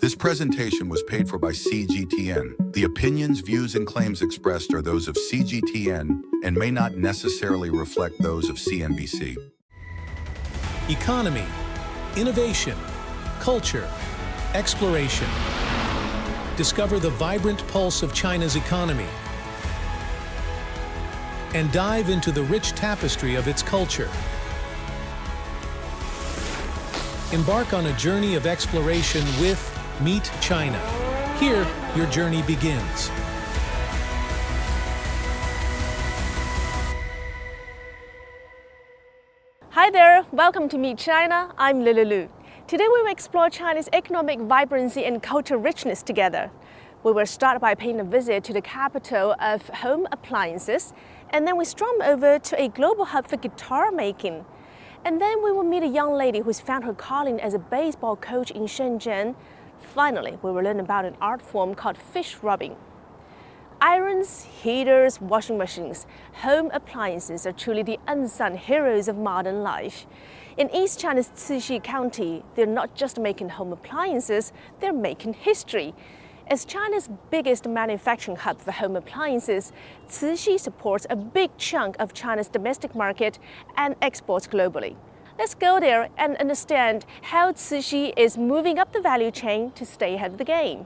This presentation was paid for by CGTN. The opinions, views, and claims expressed are those of CGTN and may not necessarily reflect those of CNBC. Economy, innovation, culture, exploration. Discover the vibrant pulse of China's economy and dive into the rich tapestry of its culture. Embark on a journey of exploration with Meet China. Here, your journey begins. Hi there, welcome to Meet China. I'm Lulu. Today we will explore China's economic vibrancy and cultural richness together. We will start by paying a visit to the capital of home appliances, and then we strum over to a global hub for guitar making. And then we will meet a young lady who's found her calling as a baseball coach in Zheng'an. Finally, we will learn about an art form called fish rubbing. Irons, heaters, washing machines, home appliances are truly the unsung heroes of modern life. In East China's Cixi County, they're not just making home appliances, they're making history. As China's biggest manufacturing hub for home appliances, Cixi supports a big chunk of China's domestic market and exports globally. Let's go there and understand how Cixi is moving up the value chain to stay ahead of the game.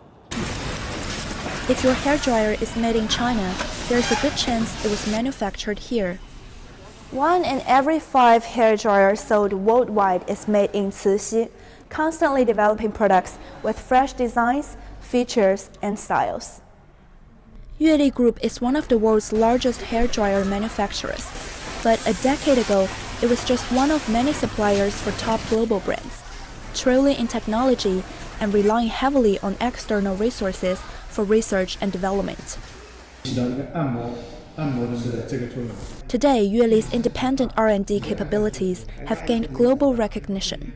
If your hairdryer is made in China, there's a good chance it was manufactured here. 1 in every 5 hairdryers sold worldwide is made in Cixi, constantly developing products with fresh designs, features, and styles. Yueli Group is one of the world's largest hairdryer manufacturers, but a decade ago, it was just one of many suppliers for top global brands, trailing in technology and relying heavily on external resources for research and development. Today, Yueli's independent R&D capabilities have gained global recognition.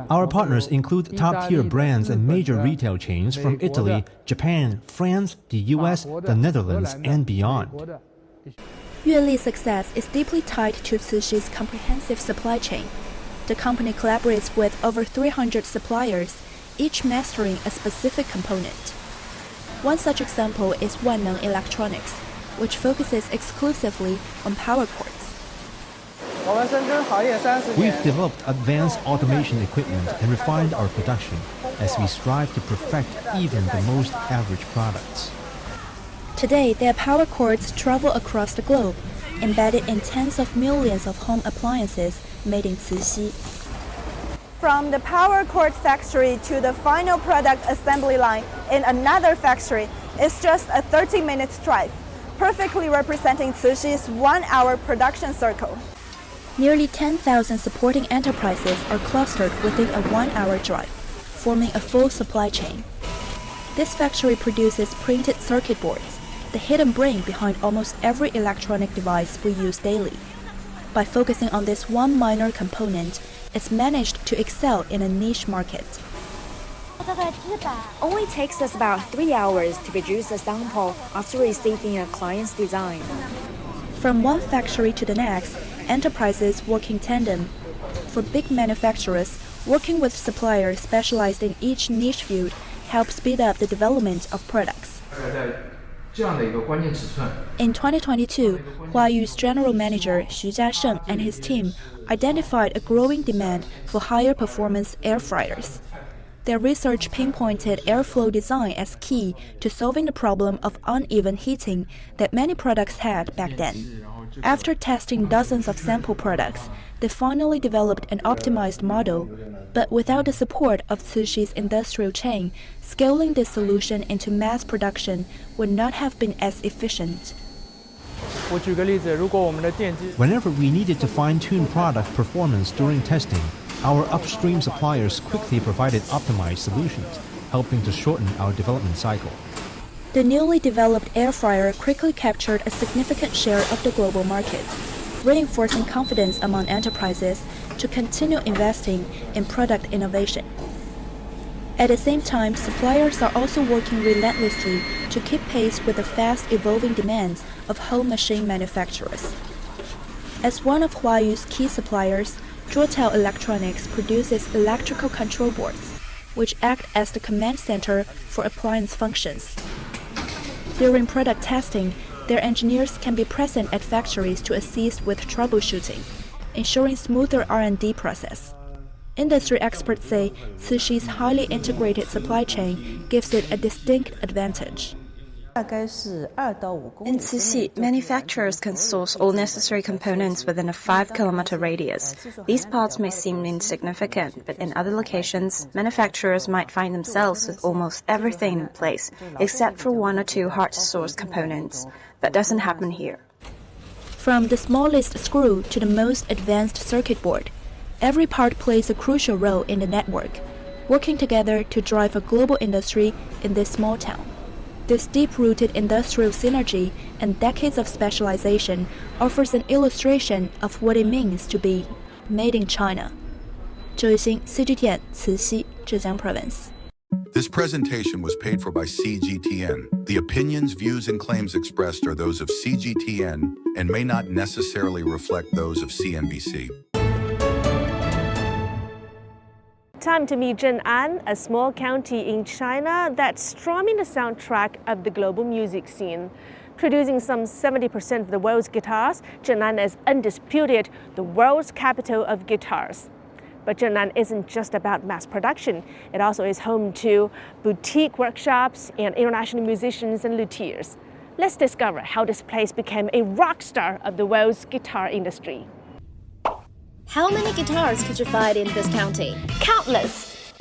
Our partners include top-tier brands and major retail chains from Italy, Japan, France, the US, the Netherlands, and beyond. Yueli's success is deeply tied to Cixi's comprehensive supply chain. The company collaborates with over 300 suppliers, each mastering a specific component. One such example is Yuan Electronics, which focuses exclusively on power cords. We've developed advanced automation equipment and refined our production as we strive to perfect even the most average products. Today, their power cords travel across the globe, embedded in tens of millions of home appliances made in Cixi. From the power cord factory to the final product assembly line in another factory is just a 30-minute drive, perfectly representing Cixi's 1-hour production circle. Nearly 10,000 supporting enterprises are clustered within a 1-hour drive, forming a full supply chain. This factory produces printed circuit boards, the hidden brain behind almost every electronic device we use daily. By focusing on this one minor component, it's managed to excel in a niche market. Only takes us about 3 hours to produce a sample after receiving a client's design. From one factory to the next, enterprises work in tandem. For big manufacturers, working with suppliers specialized in each niche field helps speed up the development of products. In 2022, Huayu's general manager Xu Jiasheng and his team identified a growing demand for higher performance air fryers. Their research pinpointed airflow design as key to solving the problem of uneven heating that many products had back then. After testing dozens of sample products, they finally developed an optimized model. But without the support of Cixi's industrial chain, scaling this solution into mass production would not have been as efficient. Whenever we needed to fine-tune product performance during testing, our upstream suppliers quickly provided optimized solutions, helping to shorten our development cycle. The newly developed air fryer quickly captured a significant share of the global market, reinforcing confidence among enterprises to continue investing in product innovation. At the same time, suppliers are also working relentlessly to keep pace with the fast-evolving demands of home machine manufacturers. As one of Huayu's key suppliers, Zhuotel Electronics produces electrical control boards. which act as the command center for appliance functions. During product testing, their engineers can be present at factories to assist with troubleshooting, ensuring smoother R&D process. Industry experts say Cixi's highly integrated supply chain gives it a distinct advantage. In Cixi, manufacturers can source all necessary components within a 5-kilometer radius. These parts may seem insignificant, but in other locations, manufacturers might find themselves with almost everything in place, except for 1 or 2 hard-to-source components. That doesn't happen here. From the smallest screw to the most advanced circuit board, every part plays a crucial role in the network, working together to drive a global industry in this small town. This deep-rooted industrial synergy and decades of specialization offers an illustration of what it means to be made in China. 周一新 CGTN 慈溪 Zhejiang Province. This presentation was paid for by CGTN. The opinions, views, and claims expressed are those of CGTN and may not necessarily reflect those of CNBC. Time to meet Zheng'an, a small county in China that's strumming the soundtrack of the global music scene. Producing some 70% of the world's guitars, Zheng'an is undisputed the world's capital of guitars. But Zheng'an isn't just about mass production. It also is home to boutique workshops and international musicians and luthiers. Let's discover how this place became a rock star of the world's guitar industry. How many guitars could you find in this county? Countless!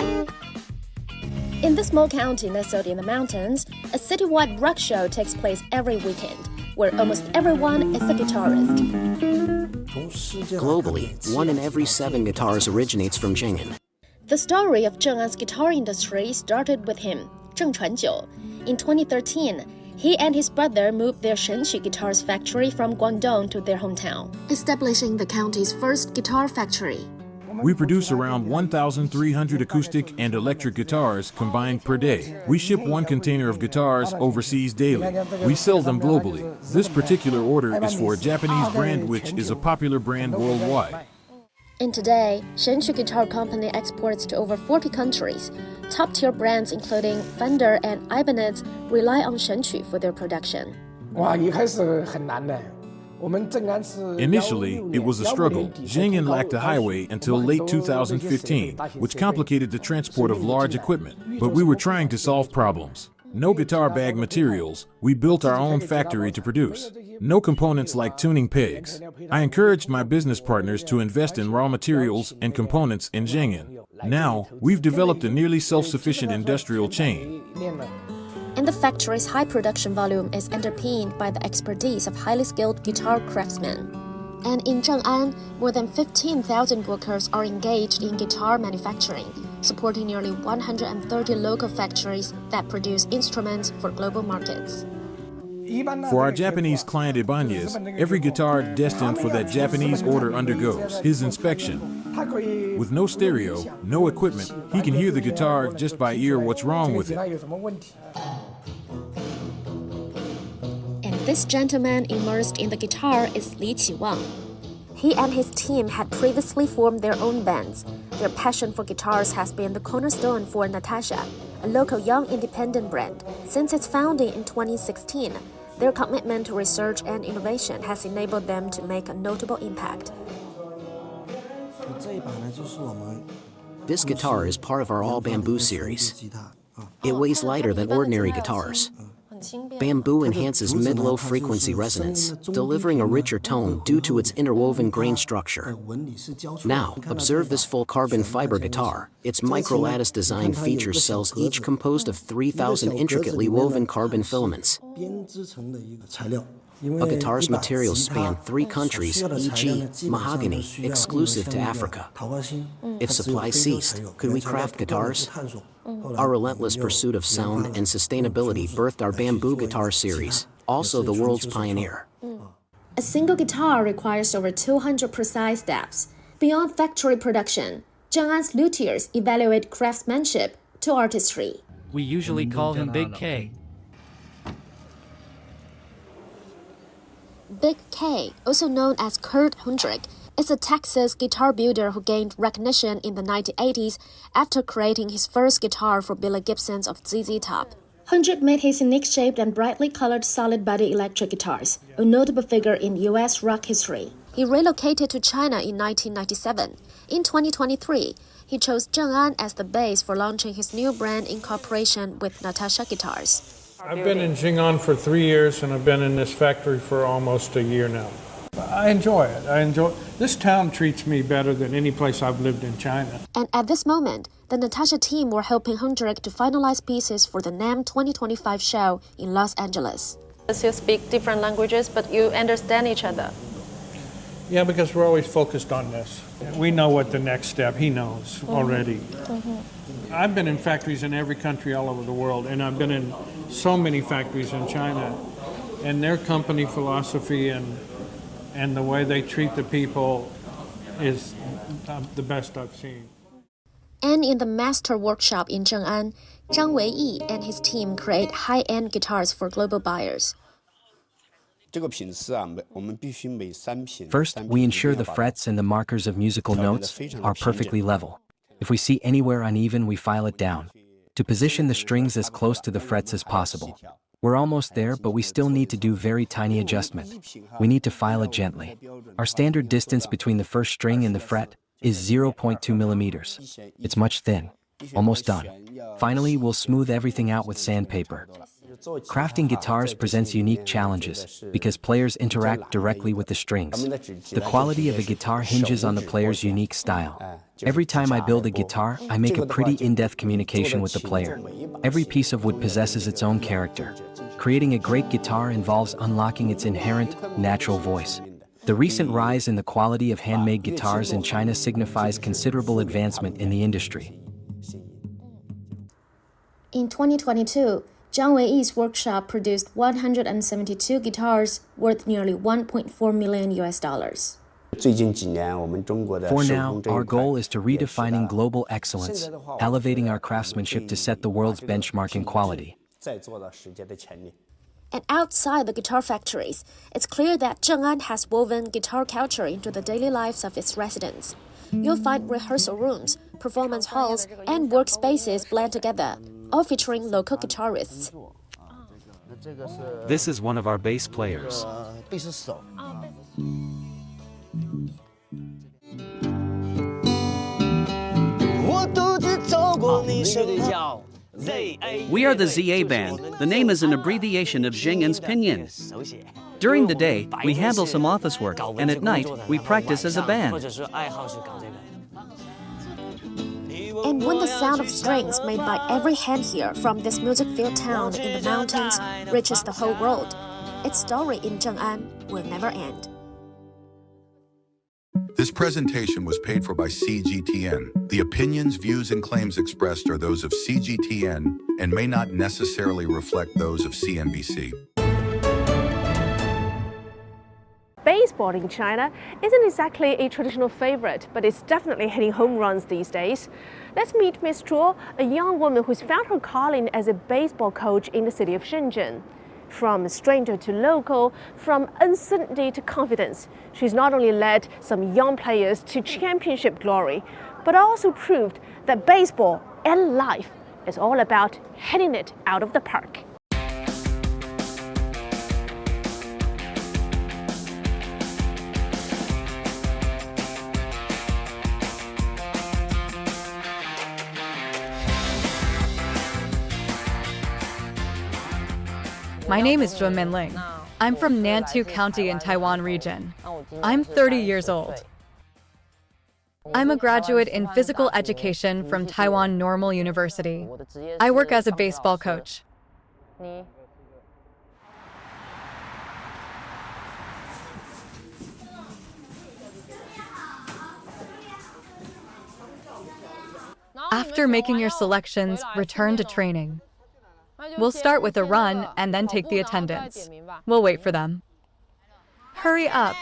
In this small county nestled in the mountains, a citywide rock show takes place every weekend, where almost everyone is a guitarist. Globally, 1 in every 7 guitars originates from Zheng'an. The story of Zheng'an's guitar industry started with him, Zheng Chuanjiu. In 2013, he and his brother moved their Shenqu Guitars factory from Guangdong to their hometown, establishing the county's first guitar factory. We produce around 1,300 acoustic and electric guitars combined per day. We ship 1 container of guitars overseas daily. We sell them globally. This particular order is for a Japanese brand which is a popular brand worldwide. And today, Shenqu Guitar Company exports to over 40 countries. Top-tier brands including Fender and Ibanez rely on Shenqu for their production. Initially, it was a struggle. Zheng'an lacked a highway until late 2015, which complicated the transport of large equipment. But we were trying to solve problems. No guitar bag materials, we built our own factory to produce. No components like tuning pegs. I encouraged my business partners to invest in raw materials and components in Zheng'an. Now, we've developed a nearly self-sufficient industrial chain. And the factory's high production volume is underpinned by the expertise of highly skilled guitar craftsmen. And in Zheng'an, more than 15,000 workers are engaged in guitar manufacturing, supporting nearly 130 local factories that produce instruments for global markets. For our Japanese client Ibanez, every guitar destined for that Japanese order undergoes his inspection. With no stereo, no equipment, he can hear the guitar just by ear what's wrong with it. And this gentleman immersed in the guitar is Li Qiwang. He and his team had previously formed their own bands. Their passion for guitars has been the cornerstone for Natasha, a local young independent brand. Since its founding in 2016, their commitment to research and innovation has enabled them to make a notable impact. This guitar is part of our all-bamboo series. It weighs lighter than ordinary guitars. Bamboo enhances mid-low frequency resonance, delivering a richer tone due to its interwoven grain structure. Now, observe this full carbon fiber guitar. Its micro-lattice design features cells each composed of 3,000 intricately woven carbon filaments. A guitar's materials span 3 countries, e.g., mahogany, exclusive to Africa. If supply ceased, could we craft guitars? Our relentless pursuit of sound and sustainability birthed our bamboo guitar series, also the world's pioneer. A single guitar requires over 200 precise steps. Beyond factory production, Zheng'an's luthiers evaluate craftsmanship to artistry. We usually call him Big K. Big K, also known as Kurt Hendrick, is a Texas guitar builder who gained recognition in the 1980s after creating his first guitar for Billy Gibson's of ZZ Top. Hendrick made his unique-shaped and brightly colored solid-body electric guitars, a notable figure in U.S. rock history. He relocated to China in 1997. In 2023, he chose Zheng'an as the base for launching his new brand in cooperation with Natasha Guitars. I've been in Zheng'an for 3 years, and I've been in this factory for almost a year now. I enjoy it. This town treats me better than any place I've lived in China. And at this moment, the Natasha team were helping Hendrick to finalize pieces for the NAMM 2025 show in Los Angeles. You speak different languages, but you understand each other. Yeah, because we're always focused on this. We know what the next step, he knows already. I've been in factories in every country all over the world, and I've been in so many factories in China. And their company philosophy and the way they treat the people is the best I've seen. And in the master workshop in Zheng'an, Zhang Weiyi and his team create high-end guitars for global buyers. First, we ensure the frets and the markers of musical notes are perfectly level. If we see anywhere uneven, we file it down to position the strings as close to the frets as possible. We're almost there, but we still need to do very tiny adjustment. We need to file it gently. Our standard distance between the first string and the fret is 0.2 millimeters. It's much thin. Almost done. Finally, we'll smooth everything out with sandpaper. Crafting guitars presents unique challenges because players interact directly with the strings. The quality of a guitar hinges on the player's unique style. Every time I build a guitar, I make a pretty in-depth communication with the player. Every piece of wood possesses its own character. Creating a great guitar involves unlocking its inherent, natural voice. The recent rise in the quality of handmade guitars in China signifies considerable advancement in the industry. In 2022, Zhang Weiyi's workshop produced 172 guitars worth nearly 1.4 million US dollars. For now, our goal is to redefining global excellence, elevating our craftsmanship to set the world's benchmark in quality. And outside the guitar factories, it's clear that Zheng'an has woven guitar culture into the daily lives of its residents. You'll find rehearsal rooms, performance halls, and workspaces blend together, all featuring local guitarists. This is one of our bass players. We are the ZA Band. The name is an abbreviation of Zheng'an's pinyin. During the day, we handle some office work, and at night, we practice as a band. And when the sound of strings made by every hand here from this music-filled town in the mountains reaches the whole world, its story in Zheng'an will never end. This presentation was paid for by CGTN. The opinions, views, and claims expressed are those of CGTN and may not necessarily reflect those of CNBC. Baseball in China isn't exactly a traditional favorite, but it's definitely hitting home runs these days. Let's meet Miss Zhuo, a young woman who's found her calling as a baseball coach in the city of Shenzhen. From stranger to local, from uncertainty to confidence, she's not only led some young players to championship glory, but also proved that baseball and life is all about hitting it out of the park. My name is Zheng'an County. I'm from Nantou County in Taiwan region. I'm 30 years old. I'm a graduate in physical education from Taiwan Normal University. I work as a baseball coach. After making your selections, return to training. We'll start with a run and then take the attendance. We'll wait for them. Hurry up.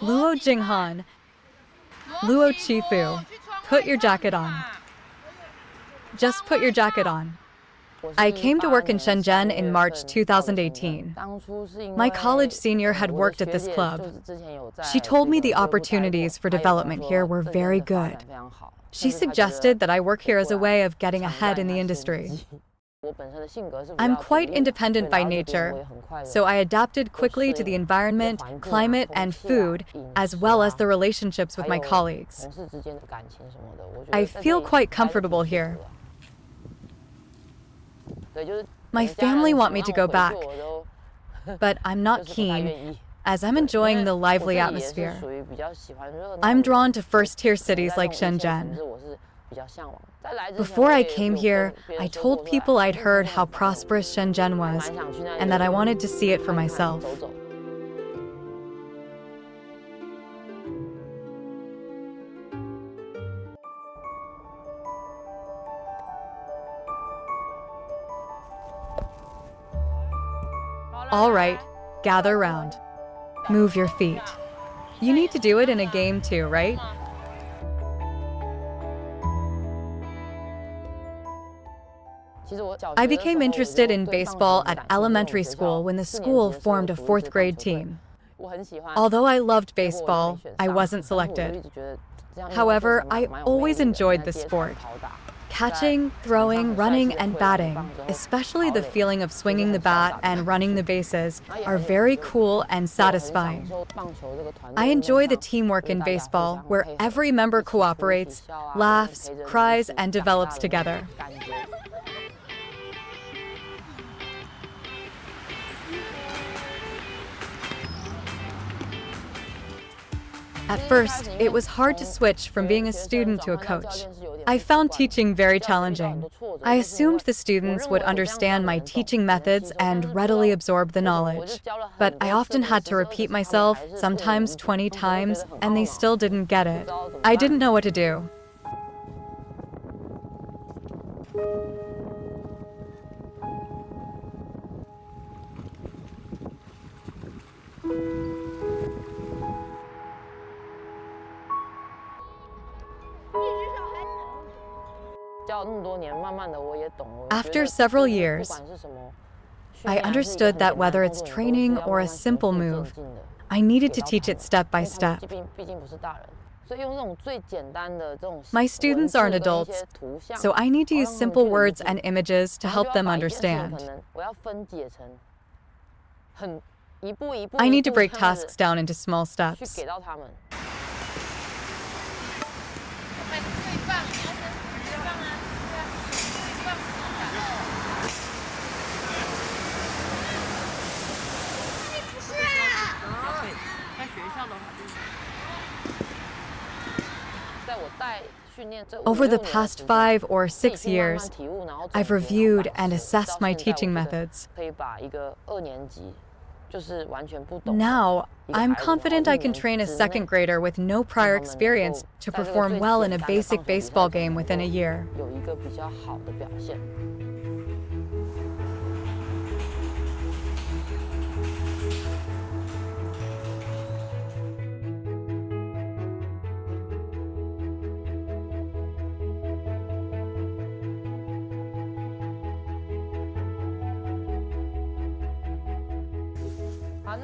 Luo Jinghan. Luo Chifu. Put your jacket on. Just put your jacket on. I came to work in Shenzhen in March 2018. My college senior had worked at this club. She told me the opportunities for development here were very good. She suggested that I work here as a way of getting ahead in the industry. I'm quite independent by nature, so I adapted quickly to the environment, climate, and food, as well as the relationships with my colleagues. I feel quite comfortable here. My family want me to go back, but I'm not keen, as I'm enjoying the lively atmosphere. I'm drawn to first-tier cities like Shenzhen. Before I came here, I told people I'd heard how prosperous Shenzhen was, and that I wanted to see it for myself. All right, gather round. Move your feet. You need to do it in a game too, right? I became interested in baseball at elementary school when the school formed a fourth-grade team. Although I loved baseball, I wasn't selected. However, I always enjoyed the sport. Catching, throwing, running, and batting, especially the feeling of swinging the bat and running the bases, are very cool and satisfying. I enjoy the teamwork in baseball, where every member cooperates, laughs, cries, and develops together. At first, it was hard to switch from being a student to a coach. I found teaching very challenging. I assumed the students would understand my teaching methods and readily absorb the knowledge. But I often had to repeat myself, sometimes 20 times, and they still didn't get it. I didn't know what to do. After several years, I understood that whether it's training or a simple move, I needed to teach it step by step. My students aren't adults, so I need to use simple words and images to help them understand. I need to break tasks down into small steps. Over the past 5 or 6 years, I've reviewed and assessed my teaching methods. Now, I'm confident I can train a second grader with no prior experience to perform well in a basic baseball game within a year.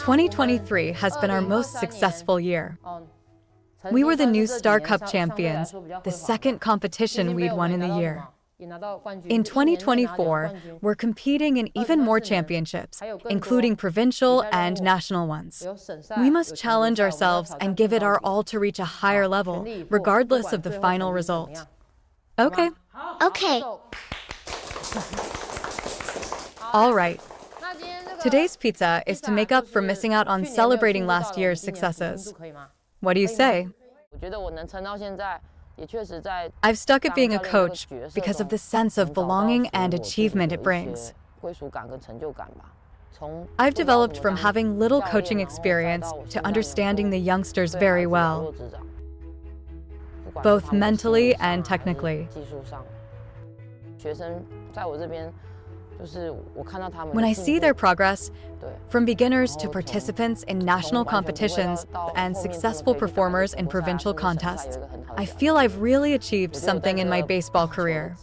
2023 has been our most successful year. We were the new Star Cup champions, the second competition we'd won in the year. In 2024, we're competing in even more championships, including provincial and national ones. We must challenge ourselves and give it our all to reach a higher level, regardless of the final result. Okay. Okay. All right. Today's pizza is to make up for missing out on celebrating last year's successes. What do you say? I've stuck at being a coach because of the sense of belonging and achievement it brings. I've developed from having little coaching experience to understanding the youngsters very well, both mentally and technically. When I see their progress, from beginners to participants in national competitions and successful performers in provincial contests, I feel I've really achieved something in my baseball career.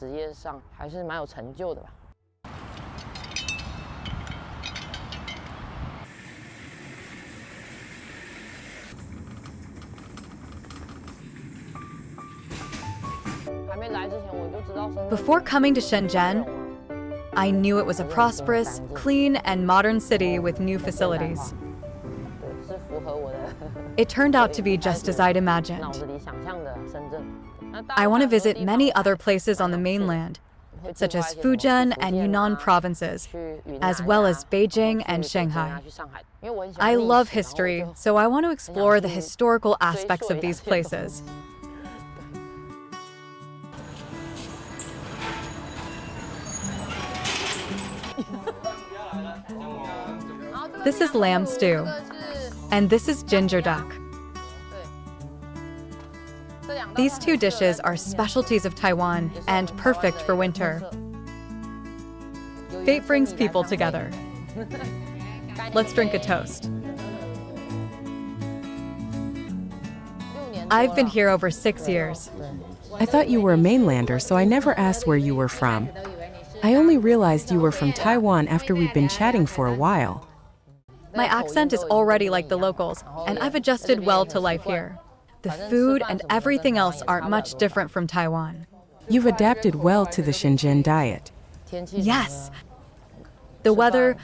Before coming to Shenzhen, I knew it was a prosperous, clean, and modern city with new facilities. It turned out to be just as I'd imagined. I want to visit many other places on the mainland, such as Fujian and Yunnan provinces, as well as Beijing and Shanghai. I love history, so I want to explore the historical aspects of these places. This is lamb stew, and this is ginger duck. These two dishes are specialties of Taiwan and perfect for winter. Fate brings people together. Let's drink a toast. I've been here over 6 years. I thought you were a mainlander, so I never asked where you were from. I only realized you were from Taiwan after we'd been chatting for a while. My accent is already like the locals, and I've adjusted well to life here. The food and everything else aren't much different from Taiwan. You've adapted well to the Shenzhen diet. Yes. The weather,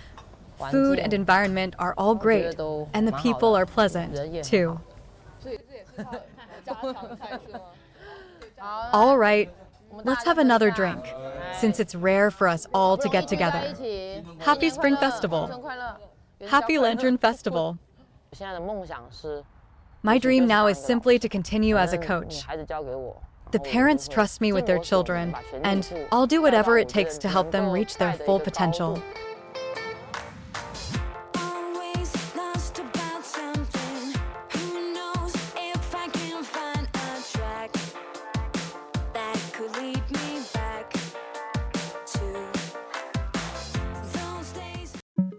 food, and environment are all great, and the people are pleasant, too. All right, let's have another drink, since it's rare for us all to get together. Happy Spring Festival. Happy Lantern Festival. My dream now is simply to continue as a coach. The parents trust me with their children, and I'll do whatever it takes to help them reach their full potential.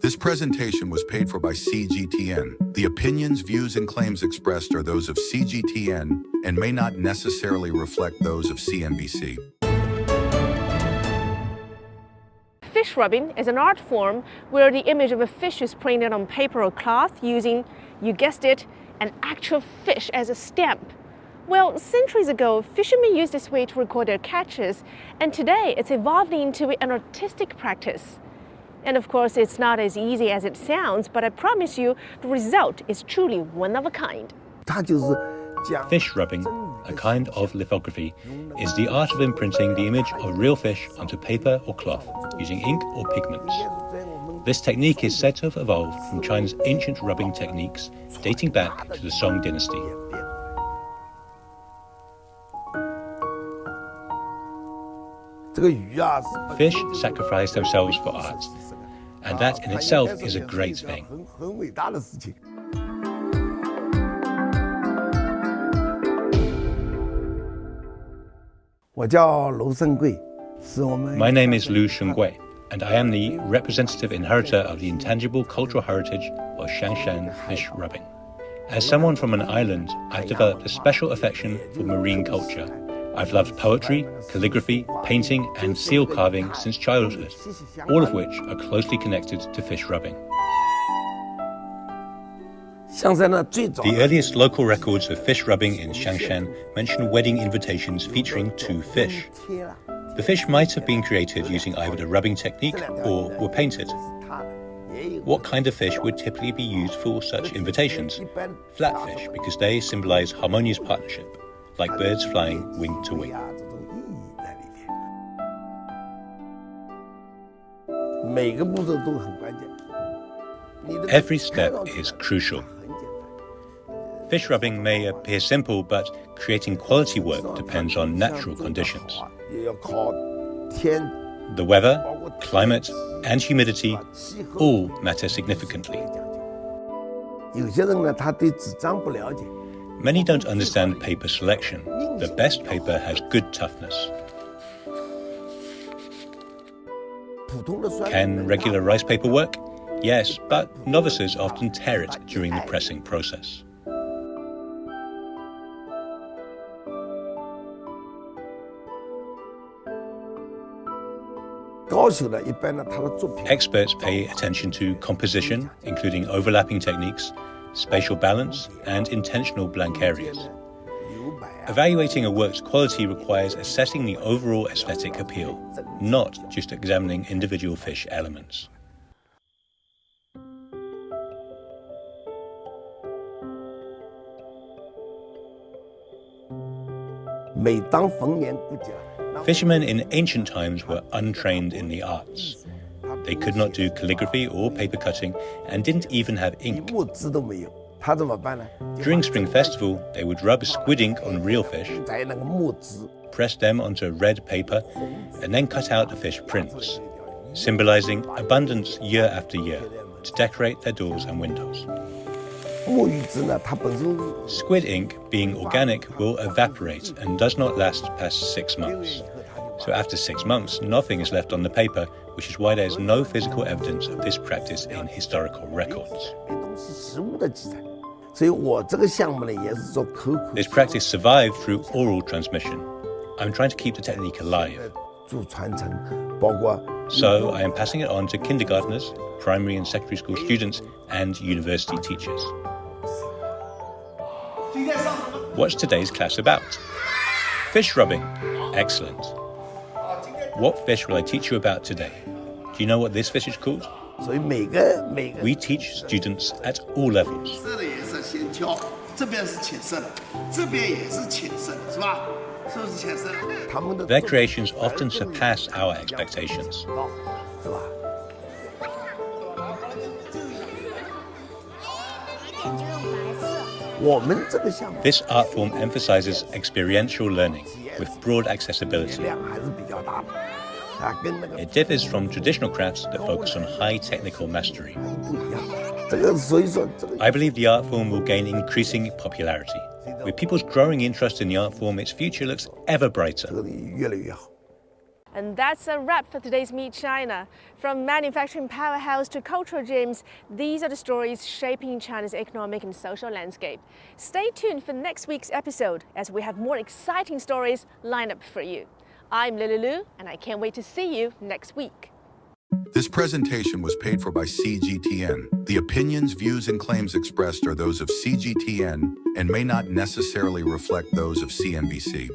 This presentation was paid for by CGTN. The opinions, views, and claims expressed are those of CGTN and may not necessarily reflect those of CNBC. Fish rubbing is an art form where the image of a fish is printed on paper or cloth using, you guessed it, an actual fish as a stamp. Well, centuries ago, fishermen used this way to record their catches, and today it's evolved into an artistic practice. And of course, it's not as easy as it sounds, but I promise you, the result is truly one of a kind. Fish rubbing, a kind of lithography, is the art of imprinting the image of real fish onto paper or cloth using ink or pigments. This technique is said to have evolved from China's ancient rubbing techniques dating back to the Song dynasty. Fish sacrifice themselves for art, and that in itself is a great thing. My name is Lu Shengui, and I am the representative inheritor of the intangible cultural heritage of Shangshan fish rubbing. As someone from an island, I've developed a special affection for marine culture. I've loved poetry, calligraphy, painting, and seal carving since childhood, all of which are closely connected to fish rubbing. The earliest local records of fish rubbing in Shangshan mention wedding invitations featuring two fish. The fish might have been created using either the rubbing technique or were painted. What kind of fish would typically be used for such invitations? Flatfish, because they symbolize harmonious partnership, like birds flying wing to wing. Every step is crucial. Fish rubbing may appear simple, but creating quality work depends on natural conditions. The weather, climate, and humidity all matter significantly. Many don't understand paper selection. The best paper has good toughness. Can regular rice paper work? Yes, but novices often tear it during the pressing process. Experts pay attention to composition, including overlapping techniques, spatial balance, and intentional blank areas. Evaluating a work's quality requires assessing the overall aesthetic appeal, not just examining individual fish elements. Fishermen in ancient times were untrained in the arts. They could not do calligraphy or paper cutting and didn't even have ink. During Spring Festival, they would rub squid ink on real fish, press them onto red paper, and then cut out the fish prints, symbolizing abundance year after year to decorate their doors and windows. Squid ink, being organic, will evaporate and does not last past 6 months. So after 6 months, nothing is left on the paper, which is why there is no physical evidence of this practice in historical records. This practice survived through oral transmission. I'm trying to keep the technique alive. So I am passing it on to kindergartners, primary and secondary school students, and university teachers. What's today's class about? Fish rubbing. Excellent. What fish will I teach you about today? Do you know what this fish is called? We teach students at all levels. Their creations often surpass our expectations. This art form emphasizes experiential learning with broad accessibility. It differs from traditional crafts that focus on high technical mastery. I believe the art form will gain increasing popularity. With people's growing interest in the art form, its future looks ever brighter. And that's a wrap for today's Meet China. From manufacturing powerhouse to cultural gems, these are the stories shaping China's economic and social landscape. Stay tuned for next week's episode as we have more exciting stories lined up for you. I'm Lily Lu, and I can't wait to see you next week. This presentation was paid for by CGTN. The opinions, views, and claims expressed are those of CGTN and may not necessarily reflect those of CNBC.